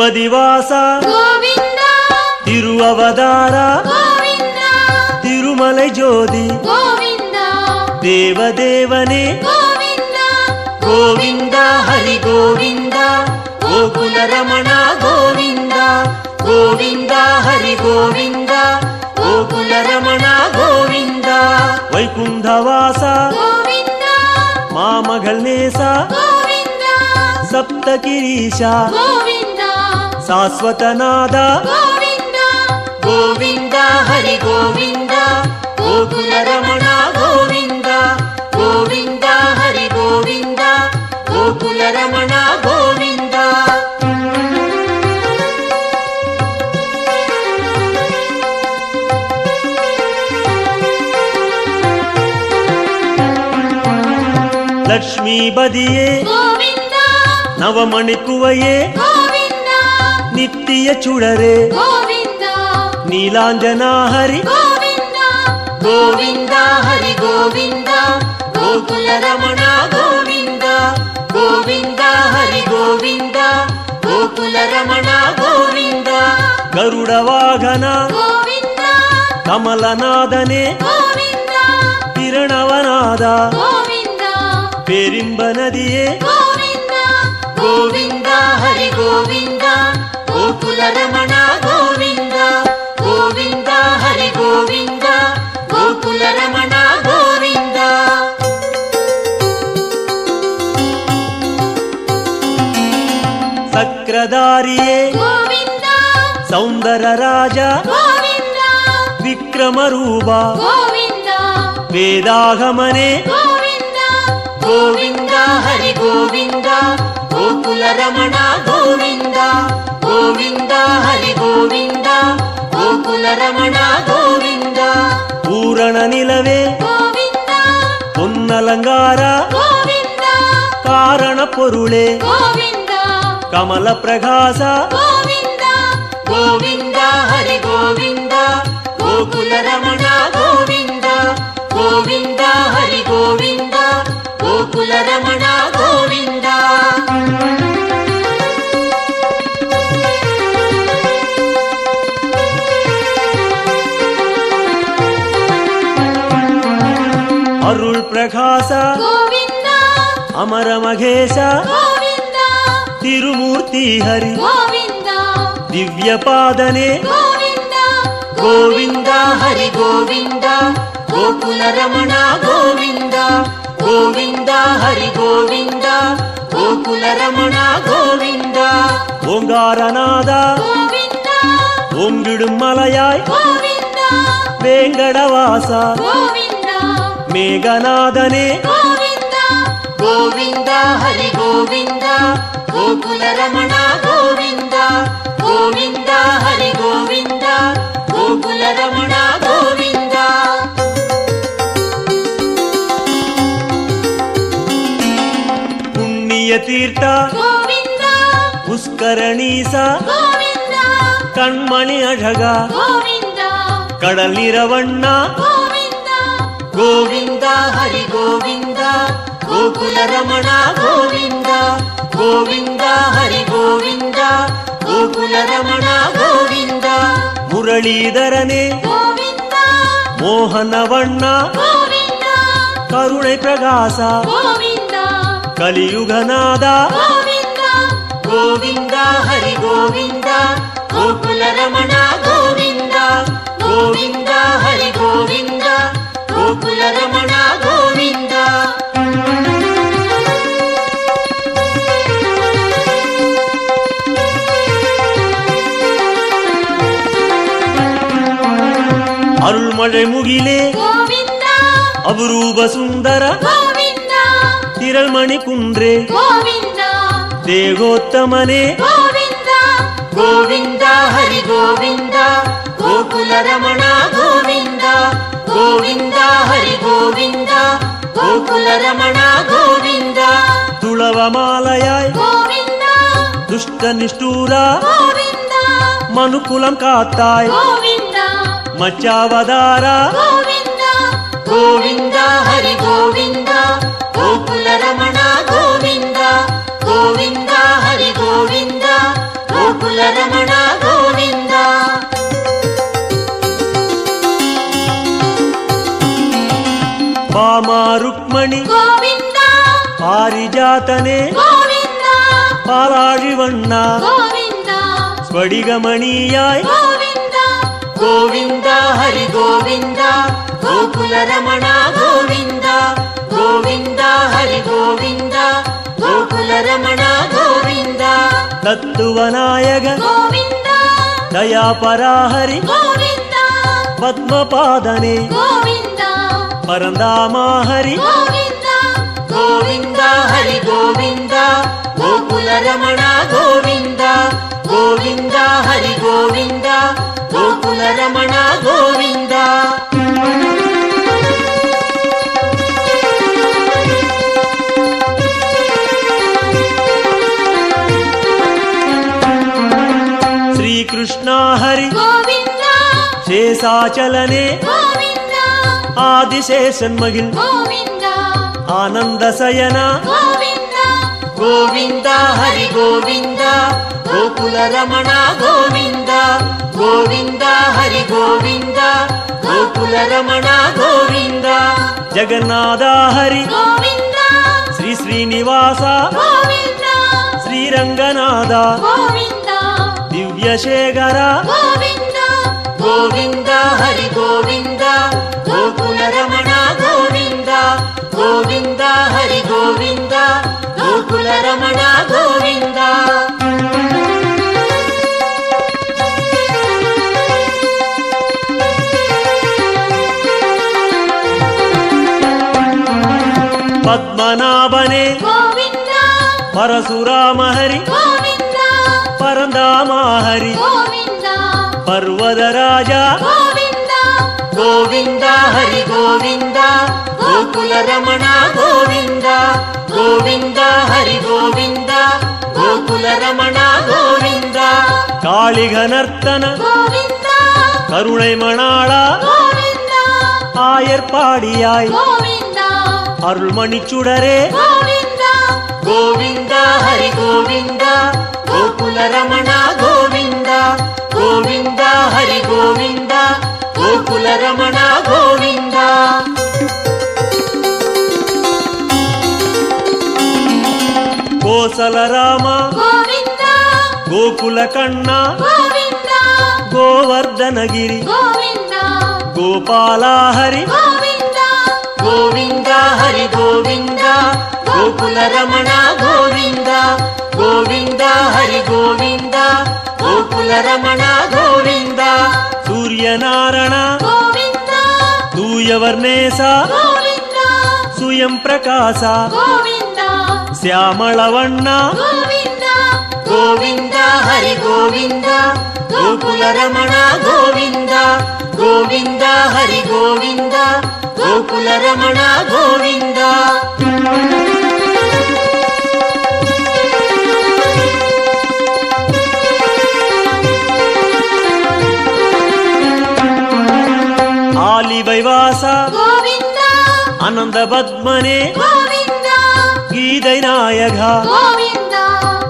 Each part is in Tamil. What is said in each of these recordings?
ತಿರುಪದಿವಾಸ ಗೋವಿಂದ ತಿರುವವತಾರ ಗೋವಿಂದ ತಿರುಮಲೈ ಜ್ಯೋತಿ ಗೋವಿಂದ ದೇವದೇವನೇ ಗೋವಿಂದ ಗೋವಿಂದ ಹರಿ ಗೋವಿಂದ ಗೋಕುಲ ರಮಣ ಗೋವಿಂದ ಗೋವಿಂದ ಹರಿ ಗೋವಿಂದ ಗೋಕುಲ ರಮಣ ಗೋವಿಂದ ವೈಕುಂಠವಾಸ ಗೋವಿಂದ ಮಾಮಗಳ್ ನೇಸ ಗೋವಿಂದ ಸಪ್ತಗಿರೀಶ ಗೋವಿಂದ ಶಾಶ್ವತನಾದ ಗೋವಿಂದ ಗೋವಿಂದ ಹರಿ ಗೋವಿಂದ ಗೋಕುಲ ರಮಣ ಗೋವಿಂದ ಗೋವಿಂದ ಹರಿ ಗೋವಿಂದ ಗೋಕುಲ ರಮಣ ಗೋವಿಂದ ಲಕ್ಷ್ಮೀ ಬದಿಯೇ ಗೋವಿಂದ ನವಮಣಿಕುವಯೇ ಗೋವಿಂದ ನಿತ್ಯ ಚುಡರೆ ಗೋವಿಂದ ನೀಲಾಂಜನ ಹರಿ ಗೋವಿಂದ ಗೋವಿಂದ ಹರಿ ಗೋವಿಂದ ಗೋಕುಲ ರಮಣ ಗೋವಿಂದ ಗೋವಿಂದ ಹರಿ ಗೋವಿಂದ ಗೋಕುಲ ರಮಣ ಗೋವಿಂದ ಗರುಡ ವಾಹನ ಗೋವಿಂದ ಕಮಲನಾದನೆ ಗೋವಿಂದ ಕಿರಣವನಾದ ಗೋವಿಂದ ಪೇರಿಂಬ ನದಿಯೇ ಗೋವಿಂದ ಗೋವಿಂದ ಹರಿ ಗೋವಿಂದ ಗೋಕುಲ ರಮಣ ಗೋವಿಂದ ಗೋವಿಂದ ಹರಿ ಗೋವಿಂದ ಗೋಕುಲ ರಮಣ ಗೋವಿಂದ ಸಕ್ರಧಾರಿಯೇ ಗೋವಿಂದ ಸೌಂದರ ರಾಜ ಗೋವಿಂದ ವಿಕ್ರಮ ರೂಪ ಗೋವಿಂದ ವೇದಾಗಮನೆ ಗೋವಿಂದ ಗೋವಿಂದ ಹರಿ ಗೋವಿಂದ ಗೋಕುಲ ರಮಣ ಗೋವಿಂದ ಗೋವಿಂದ ಹರಿ ಗೋವಿಂದ ಗೋಕುಲ ರಮಣ ಗೋವಿಂದ ಪೂರಣ ನಿಲವೇ ಗೋವಿಂದ ಹೊನ್ನಲಂಗಾರ ಗೋವಿಂದ ಕಾರಣ ಪೊರುಳೆ ಗೋವಿಂದ ಕಮಲ ಪ್ರಕಾಶ ಗೋವಿಂದ ಗೋವಿಂದ ಹರಿ ಗೋವಿಂದ ಗೋಕುಲ ರಮಣ ಗೋವಿಂದ ಗೋವಿಂದ ಹರಿ ಗೋವಿಂದ ಗೋಕುಲ ರಮಣ ಗೋವಿಂದ ಅರುಳ್ ಪ್ರಕಾಶ ಗೋವಿಂದ ಅಮರ ಮಹೇಶ ಗೋವಿಂದ ತಿರುಮೂರ್ತಿ ಹರಿ ಗೋವಿಂದ ದಿವ್ಯ ಪಾದನೆ ಗೋವಿಂದ ಗೋವಿಂದ ಹರಿ ಗೋವಿಂದ ಗೋಕುಲ ರಮಣ ಗೋವಿಂದ ಗೋವಿಂದ ಹರಿ ಗೋವಿಂದ ಗೋಕುಲ ರಮಣ ಗೋವಿಂದ ಓಂಗಾರನಾದ ಗೋವಿಂದ ಓಂಗಿಡುಂ ಮಲಯಾಯ್ ಗೋವಿಂದ ವೇಂಗಡವಾಸ ಗೋವಿಂದ ಮೇಘನಾದನೆ ಗೋವಿಂದ ಗೋವಿಂದ ಹರಿ ಗೋವಿಂದ ಗೋಕುಲ ರಮಣ ಗೋವಿಂದ ಗೋವಿಂದ ಹರಿ ಗೋವಿಂದ ಗೋಕುಲ ರಮಣ ಗೋವಿಂದ ಪುಣ್ಯ ತೀರ್ಥ ಗೋವಿಂದ ಪುಷ್ಕರಣೀಸ ಗೋವಿಂದ ಕಣ್ಮಣಿ ಅಢಗ ಗೋವಿಂದ ಕಡಲಿರವಣ್ಣ ಗೋವಿಂದ ಗೋವಿಂದ ಹರಿ ಗೋವಿಂದ ಗೋಕುಲ ರಮಣ ಗೋವಿಂದ ಗೋವಿಂದ ಹರಿ ಗೋವಿಂದ ಗೋಕುಲ ರಮಣ ಗೋವಿಂದ ಮುರಳೀಧರನೇ ಗೋವಿಂದ ಮೋಹನವಣ್ಣ ಗೋವಿಂದ ಕರುಣೈ ಪ್ರಕಾಶ ಗೋವಿಂದ ಕಲಿಯುಗನಾದ ಗೋವಿಂದ ಗೋವಿಂದ ಹರಿ ಗೋವಿಂದ ಗೋಕುಲ ರಮಣ ಗೋವಿಂದ ಗೋವಿಂದ ಹರಿ ಗೋವಿಂದ ಗೋಕುಲ ರಮಣ ಗೋವಿಂದ ಅರುಳ್ಮಳೆ ಮುಗಿಲೆ ಗೋವಿಂದ ಅಪರೂಪ ಸುಂದರ ಗೋವಿಂದ ತಿರಳ್ಮಣಿ ಕುಂಡ್ರೆ ಗೋವಿಂದ ದೇಗೋತ್ತಮನೆ ಗೋವಿಂದ ಗೋವಿಂದ ಹರಿ ಗೋವಿಂದ ಗೋಕುಲ ರಮಣ ಗೋವಿಂದ ಗೋವಿಂದ ಹರಿ ಗೋವಿಂದ ಗೋಕುಲ ರಮಣ ಗೋವಿಂದ ತುಳವ ಮಾಲಯಾಯ್ ಗೋವಿಂದ ದುಷ್ಟ ನಿಷ್ಠೂರ ಗೋವಿಂದ ಮನುಕುಲಂ ಕಾತ್ತಾಯ್ ಗೋವಿಂದ ಮಚ್ಚಾವದಾರ ಗೋವಿಂದ ಗೋವಿಂದ ಹರಿ ಗೋವಿಂದ ಗೋಕುಲ ರಮಣ ಗೋವಿಂದ ಗೋವಿಂದ ಹರಿ ಗೋವಿಂದ ಗೋಕುಲ ಗೋಕುಲ ರಮಣ ಗೋವಿಂದ. ವಾಮ ರುಕ್ಮಣಿ ಗೋವಿಂದ ಪಾರಿಜಾತನೆ ಗೋವಿಂದ ಪಾಲಾழிವಣ್ಣ ಗೋವಿಂದ ಸ್ಫಟಿಗಮಣಿಯಾಯ್ ಗೋವಿಂದ. ಗೋವಿಂದ ಹರಿ ಗೋವಿಂದ ಗೋಕುಲ ರಮಣ ಗೋವಿಂದ ಗೋವಿಂದ ಹರಿ ಗೋವಿಂದ ಗೋಕುಲ ರಮಣ ಗೋವಿಂದ. ತತ್ತುವನಾಯಕ ಗೋವಿಂದ ದಯಾಪರಾಹರಿ ಗೋವಿಂದ ಪದ್ಮಪಾದನೆ ಗೋವಿಂದ ಪರಂದಾಮ ಹರಿ ಗೋವಿಂದ. ಗೋವಿಂದ ಹರಿ ಗೋವಿಂದ ಗೋಕುಲ ರಮಣ ಗೋವಿಂದ ಗೋವಿಂದ ಹರಿ ಗೋವಿಂದ ಗೋಕುಲ ರಮಣ ಗೋವಿಂದ. ಶ್ರೀಕೃಷ್ಣ ಹರಿ ಗೋವಿಂದ ಶೇಷಾಚಲನೆ ಗೋವಿಂದ ಆದಿಶೇಷನ್ಮಗಿಲ್ ಗೋವಿಂದ ಆನಂದ ಸಯನ ಗೋವಿಂದ. ಗೋವಿಂದ ಹರಿ ಗೋವಿಂದ ಗೋಕುಲ ರಮಣ ಗೋವಿಂದ ಗೋವಿಂದ ಹರಿ ಗೋವಿಂದ ಗೋಕುಲ ರಮಣ ಗೋವಿಂದ. ಜಗನ್ನಾಥ ಹರಿ ಗೋವಿಂದ ಶ್ರೀ ಶ್ರೀನಿವಾಸ ಗೋವಿಂದ ಶ್ರೀರಂಗನಾಥ ಗೋವಿಂದ ದಿವ್ಯಶೇಖರ ಗೋವಿಂದ. ಗೋವಿಂದ ಹರಿ ಗೋವಿಂದ ಗೋಕುಲ ರಮಣ ಗೋವಿಂದ ಗೋವಿಂದ ಹರಿ ಗೋವಿಂದ ಗೋಕುಲ ರಮಣ ಗೋವಿಂದ. ಪದ್ಮನಾಭನೆ ಗೋವಿಂದ ಪರಶುರಾಮ ಹರಿ ಗೋವಿಂದ ಪರಂದಾಮ ಹರಿ ಗೋವಿಂದ ಪರ್ವದ ರಾಜ ಗೋವಿಂದ. ಗೋವಿಂದ ಹರಿ ಗೋವಿಂದ ಗೋಕುಲ ರಮಣ ಗೋವಿಂದ ಗೋವಿಂದ ಹರಿ ಗೋವಿಂದ ಗೋಕುಲ ರಮಣ ಗೋವಿಂದ. ಕಾಳಿಗನರ್ತನ ಗೋವಿಂದ கருணை மணாளா ಗೋವಿಂದ ஆயர்பாடியாய் ಗೋವಿಂದ அருள்மணிச்சுடரே ಗೋವಿಂದ. கோவிந்த ஹரி கோவிந்த கோகுல ரமண கோவிந்த கோவிந்த ஹரி கோவிந்த கோகுல ரமண கோவிந்த. கோசல ராம ಗೋವಿಂದ கோகுல கண்ணா ಗೋವಿಂದ கோவர்தனகிரி ಗೋವಿಂದ கோபால ஹரி ಗೋವಿಂದ கோவிந்த ஹரி கோவிந்த கோகுல ரமண கோவிந்த கோவிந்த ஹரி கோவிந்த கோகுல ரமண கோவிந்த. சூரியநாராயண ಗೋವಿಂದ தூயவர்ணேச ಗೋವಿಂದ சுயம் பிரகாச ಗೋವಿಂದ ಶ್ಯಾಮಳವಣ್ಣ ಗೋವಿಂದ கோவிந்த ஹரி கோவிந்த கோகுல ரமண கோவிந்த கோவிந்த ஹரி கோவிந்த கோகுல ரமண கோவிந்த. ஆலிவைவாச ಗೋವಿಂದ அனந்த பத்மனே ಗೋವಿಂದ கீதை நாயக ಗೋವಿಂದ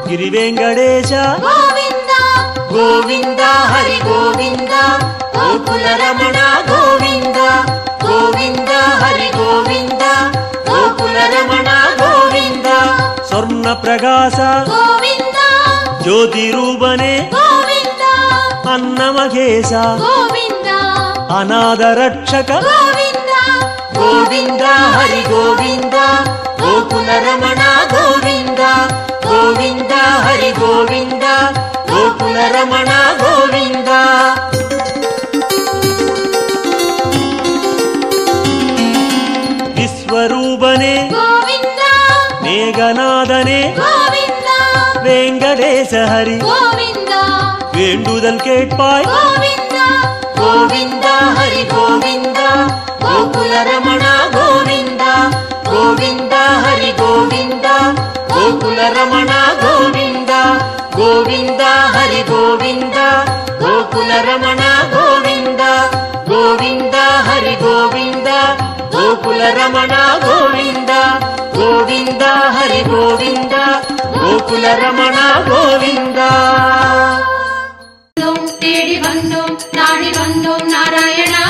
ಗಿರಿವೆಂಕಟೇಶ ಗೋವಿಂದ கோவிந்த ஹரி கோவிந்த கோகுல ரமண கோவிந்த கோவிந்த ஹரி கோவிந்த கோகுல ரமண கோவிந்த. ಸ್ವರ್ಣ ಪ್ರಕಾಶ ಗೋವಿಂದ ಜ್ಯೋತಿ ರೂಪನೆ ಗೋವಿಂದ ಅನ್ನಮಘೇಶ ಗೋವಿಂದ ಅನಾಥ ರಕ್ಷಕ ಗೋವಿಂದ ಗೋವಿಂದ ಹರಿ ಗೋವಿಂದ ಗೋಕುಲ ರಮಣ ಗೋವಿಂದ ಗೋವಿಂದ ಹರಿ ಗೋವಿಂದ ಗೋಕುಲ ರಮಣ ಗೋವಿಂದ. ವಿಶ್ವರೂಪನೆ ಗೋವಿಂದ ಮೇಘನಾದನೆ ಗೋವಿಂದ ವೆಂಕಟೇಶ ಹರಿ ಗೋವಿಂದ வேண்டுதல் கேட்பாய் ಗೋವಿಂದ கோவிந்த ஹரி கோவிந்த கோகுல ரமண கோவிந்த கோவிந்த ஹரி கோவிந்த கோகுல ரமண கோவிந்த கோவிந்த ஹரி கோவிந்த கோகுல ரமண கோவிந்த கோவிந்த ஹரி கோவிந்த கோகுல ரமண கோவிந்த கோவிந்த ஹரி கோவிந்த கோகுல ரமண கோவிந்த. தேடி வந்தோம் நாடி வந்தோம் நாராயணா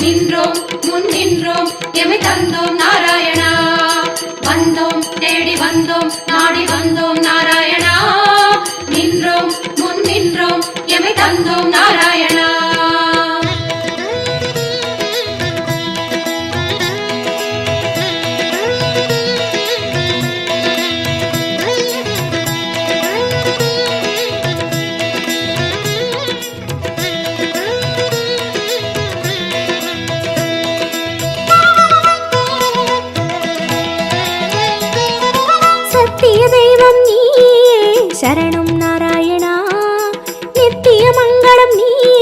நின்றோம் முன் நின்றோம் எமை தந்தோம் நாராயணா வந்தோம் தேடி வந்தோம் நாடி வந்தோம் நாராயணா நின்றோம் முன் நின்றோம் எமை தந்தோம் நாராயணா சத்திய தெய்வம் நீயே சரணம் நாராயணா நித்திய மங்களம் நீயே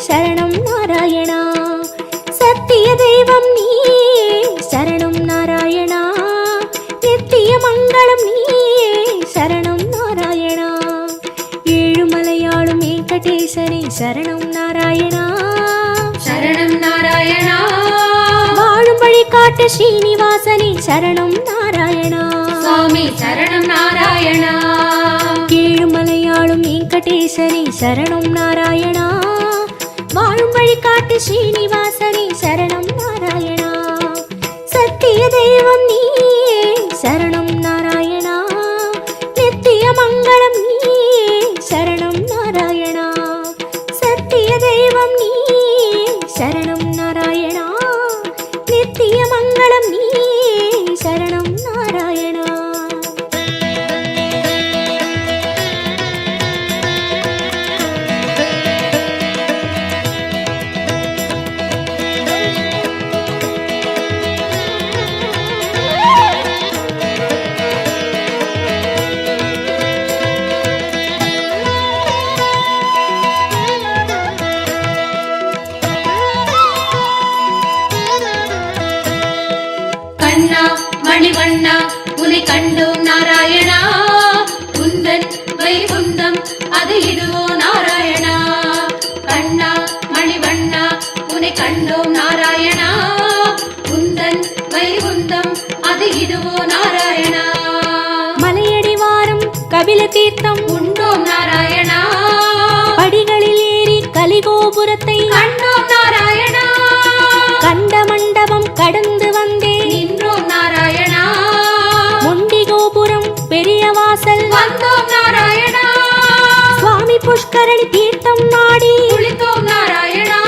சரணம் நாராயணா சத்திய தெய்வம் நீயே சரணம் நாராயணா நித்திய மங்களம் நீயே சரணம் நாராயணா ஏழுமலையாளும் வெங்கடேசனே சரணம் நாராயணா சரணம் நாராயணா வாழும் வழி காட்டு ஸ்ரீனிவாசனே சரணம் நாராயணா சுவாமி சரணம் நாராயணா ஏழுமலையாளும் வெங்கடேசனே சரணம் நாராயணா வாழும் வழி காட்டு ஸ்ரீனிவாசனே சரணம் நாராயணா சத்திய தெய்வம் நீயே சரணம் நாராயணா நித்திய மங்களம் நீயே சரணம் நாராயணா சத்திய தெய்வம் நீயே சரணம் நாராயணா நித்திய மங்களம் நீயே சரணம் நாராயணா கண்ணா மணிவண்ணா உன்னை கண்டோம் நாராயணா குந்தன் வைகுந்தம் அது இதுவோ நாராயணா கண்ணா மணிவண்ணா உன்னை கண்டோம் நாராயணா குந்தன் வைகுந்தம் அது இதுவோ நாராயணா மலையடி வாரம் கபில தீர்த்தம் உண்டோம் நாராயணா படிகளில் ஏறி கலிகோபுரத்தை கண்டோம் நாராயணா கண்ட மண்டபம் கடந்து வந்தேன் நின்றோம் நாராயணா முண்டி கோபுரம் பெரிய வாசல் வந்தோம் நாராயணா சுவாமி புஷ்கரணி தீர்த்தம் நாடி குளித்தோம் நாராயணா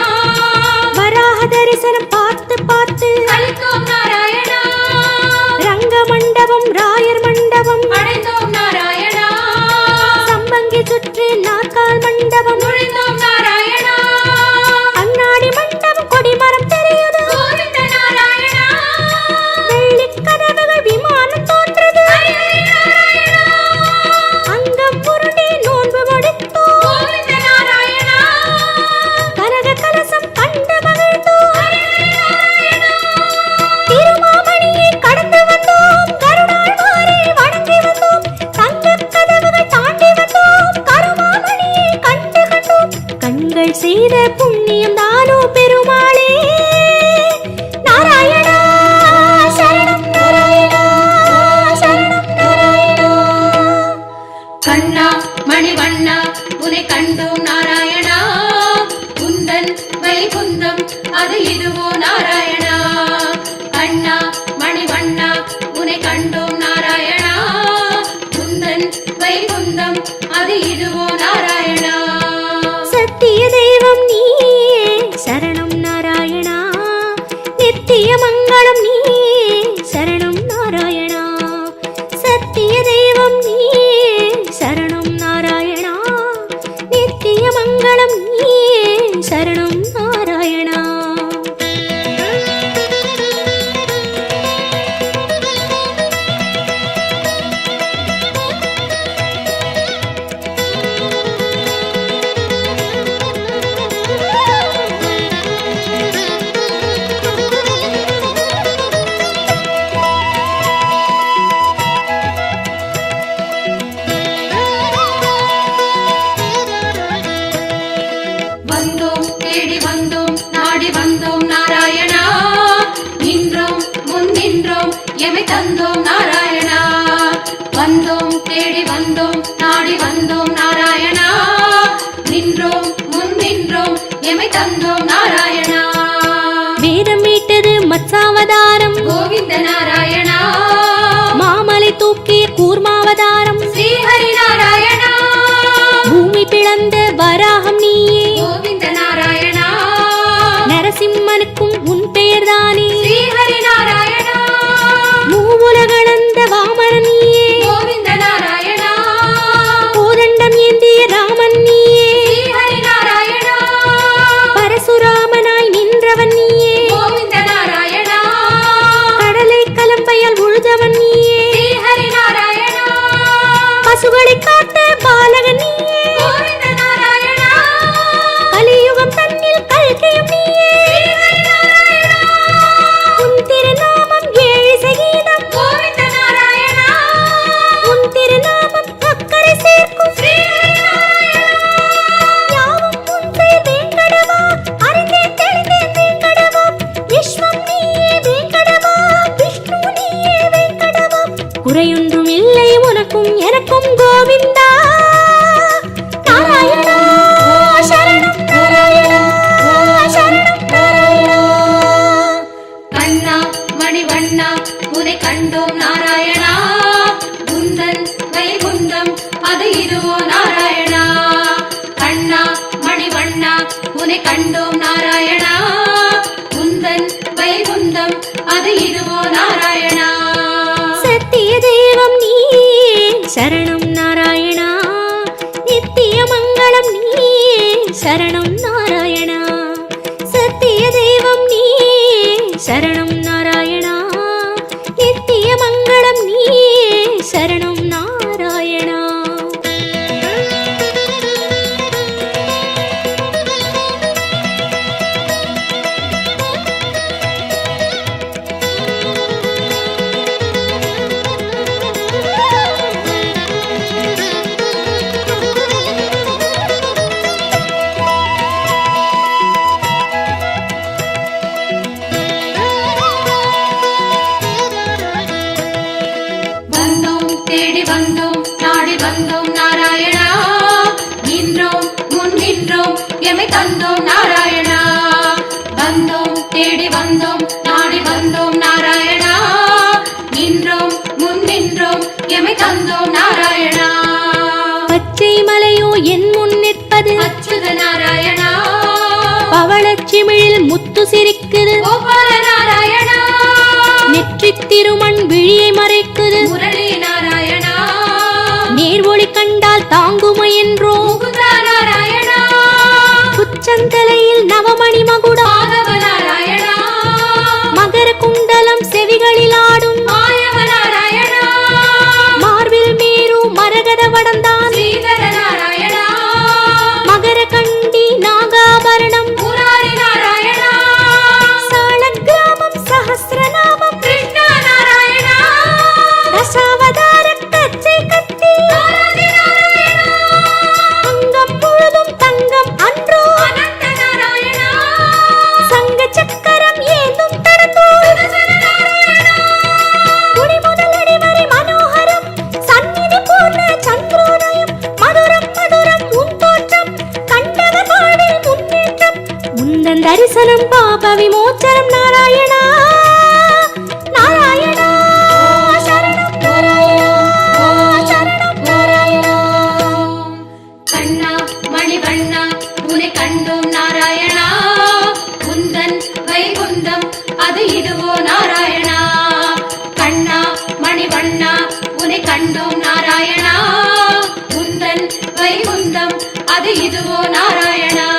வராக தரிசனம் பார்த்து பார்த்து கலித்தோம் நாராயணா ரங்க மண்டபம் ராயர் மண்டபம் அடைந்தோம் நாராயணா சம்பங்கி சுற்று நாற்கால் மண்டபம் நுழைந்தோம் நாராயணா அண்ணாடி மண்டபம் கொடிமரம் தெரியுது கோவிந்த நாராயணா வெள்ளி கதவுகள் விமானம் தோன்றது ஹரி நாராயணா அங்கம் புரண்டி நோன்பு முடித்தோம் கோவிந்த நாராயணா கனக கலசம் கண்டு மகிழ்ந்தோம் நாராயணா திருமாமணியை கடந்து வந்தோம் கருணாழ்வாரை வணங்கி வந்தோம் தங்க கதவுகள் தாண்டி வந்தோம் கருமாமணியை கண்டு கண்டோம் கண்கள் செய்த புண்ணியம் தானோ பெருமாளே நாராயணா சரணம் நாராயணா சரணம் நாராயணா கண்ணா மணிவண்ணா உன்னை கண்டோம் நாராயணா குந்தன் வைகுந்தம் அது இதுவோ நாராயணா கண்ணா மணிவண்ணா உன்னை கண்டோம் நாராயணா குந்தன் வைகுந்தம் அது இதுவோ நாராயணா சத்திய தெய்வம் நீயே சரணம் நாராயணா நித்திய மங்களம் நீயே சரணம் நாராயணா சத்திய தெய்வம் நீயே சரணம் நாராயணா நித்திய மங்களம் நீயே சரணம் நாராயணா வந்தோம் தேடி வந்தோம் நாடி வந்தோம் நாராயணா நின்றோம் முன் நின்றோம் எமை தந்தோம் நாராயணா வந்தோம் தேடி வந்தோம் நாடி வந்தோம் நாராயணா நின்றோம் முன்னின்றோம் எமை தந்தோம் நாராயணா. வேதம் மீட்டது மத்சாவதாரம் கோவிந்த நாராயணா. மாமலை தூக்கிய கூர்மாவதாரம் ஸ்ரீஹரி நாராயணா. பூமி பிளந்த வராகம் நீயே கோவிந்த நாராயணா. நரசிம்மனுக்கும் உன் பெயர்தானே ஸ்ரீஹரி நாராயணா. மூவுலகளந்த வாமரன் நீயே கோவிந்த நாராயணா. கோதண்டம் ஏந்திய ராமன் நீயே ஸ்ரீஹரி நாராயணா. பரசுராமனாய் நின்றவன் நீயே கோவிந்த நாராயணா. கடலை கலம்பையால் உழுதவன் நீயே ஸ்ரீஹரி நாராயணா. பசுகளை காத்த பாலகன் நீயே கோவிந்த நாராயணா. கலியுகம் தன்னில் கல்கையும் நீயே ஸ்ரீஹரி நாராயணா. உன் திருநாமம் ஏழு சகீதம் கோவிந்த நாராயணா. உன் திருநாமம் அக்கறை சேர்க்கும் ஸ்ரீஹரி நாராயணா. யாவும் உன் பெயர் வேங்கடவா அறிந்தேன் தெளிந்தேன் வேங்கடவா விஸ்வம் நீயே வேங்கடவா விஷ்ணு நீயே வேங்கடவா குறையொன்றும் இல்லை உனக்கும் எனக்கும் கோவிந்தா நாராயணா சரணம் நாராயணா சரணம் நாராயணா. கண்ணா மணிவண்ணா உனை கண்டோம் நாராயணா. குந்தன் வைகுந்தம் அது இதுவோ நாராயணா. கண்ணா மணிவண்ணா உனை கண்டோம் நாராயணா. குந்தன் வைகுந்தம் அது இதுவோ நாராயணா. சத்திய தெய்வம் நீயே சரணம் நாராயணா நித்திய மங்களம் நீயே சரணம் நாராயணா. சத்திய தெய்வம் நீயே சரணம் நாராயணா நித்திய மங்களம் நீயே சரணம் நாராயணா. வந்தோம் தேடி வந்தோம் நாடி வந்தோம் நாராயணா. நின்றோம் முன் நின்றோம் எமை தந்தோம் நாராயணா. வந்தோம் தேடி வந்தோம் நாடி வந்தோம் நாராயணா. நின்றோம் முன் நின்றோம் எமை தந்தோம் நாராயணா. பச்சை மலையோ என் முன் நிற்பது அச்சுத நாராயணா. பவளச்சிமிழில் முத்து சிரிக்குது கோபால நாராயணா. நெற்றித் திருமண் விழியை மறைக்குது முரளி நாராயணா. நேர்வொளி கண்டால் தாங்குமை என்றோ முகுந்தா நாராயணா. குச்சந்தலையில் நவமணி மகுடம் மாதவ நாராயணா. மகர குண்டலம் செவிகளில் ஆடும் மாயவ நாராயணா. மார்பில் மேரு மரகத வடந்தான் ஸ்ரீதர நாராயணா. மகர கண்டி நாகாபரணம் முராரி நாராயணா. சாளக்கிராமம் சஹஸ்ரநாமம் கிருஷ்ணா நாராயணா. தசாவதார கச்சை கத்தி ஆதி நாராயணா. அங்கம் முழுதும் தங்கம் அன்றோ அனந்த நாராயணா. சங்க சக்கரம் ஏந்தும் தடந்தோ சுதர்சன நாராயணா. குடி முதலடி வரை மனோகரம் சந்நிதி பூர்ண சந்திரோதயம் மதுரம் மதுரம் உன் தோற்றம் கண்டவர் வாழ்வில் முன்னேற்றம் முந்தன் தரிசனம் பாப விமோச்சனம் நாராயணா நாராயணா சரணம் நாராயணா சரணம் நாராயணா. கண்ணா மணிவண்ணா உனை கண்டோம் நாராயணா. குந்தன் வைகுந்தம் அது இதுவோ நாராயணா. கண்ணா மணிவண்ணா உனை கண்டோம் நாராயணா. குந்தன் வைகுந்தம் அது இதுவோ நாராயணா.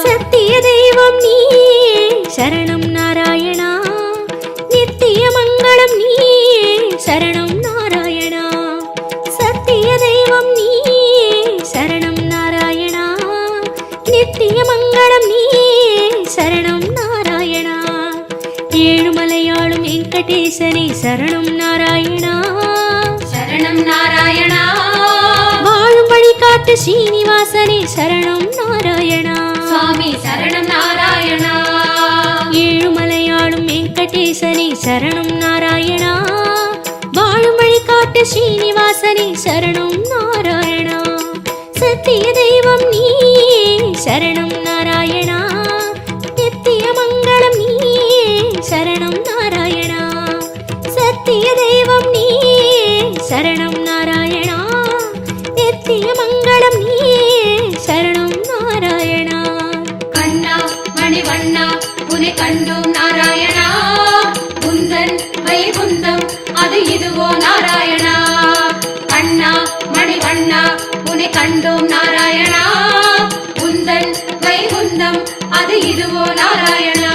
சத்திய தெய்வம் நீயே சரணம் நாராயணா நித்திய மங்களம் நீயே சரணம் நாராயணா. சத்திய தெய்வம் நீயே சரணம் நாராயணா நித்திய மங்களம் நீயே சரணம் நாராயணா. ஏழுமலையாளும் வெங்கடேசனே சரணம் நாராயணா. சரணம் நாராயணா. வாழும் வழிகாட்டு ஸ்ரீனிவாசனே சரணம் நாராயணா. சுவாமி சரணம் நாராயணா. ஏழுமலையாளும் வெங்கடேசனே சரணம் நாராயணா. வாழும் வழிகாட்டு ஸ்ரீனிவாசனே சரணம் நாராயணா. சத்திய தெய்வம் நீயே சரணம் நாராயணா நித்திய மங்களம் நீயே சரணம் நாராயணா சத்திய தெய்வம் நீயே சரணம் நாராயணா நித்திய மங்களம் நீயே சரணம் நாராயணா கண்ணா மணிவண்ணா உனை கண்டோம் நாராயணா குந்தன் வைகுந்தம் அது இதுவோ நாராயணா கண்ணா மணிவண்ணா உனை கண்டோம் நாராயணா குந்தன் வைகுந்தம் அது இதுவோ நாராயணா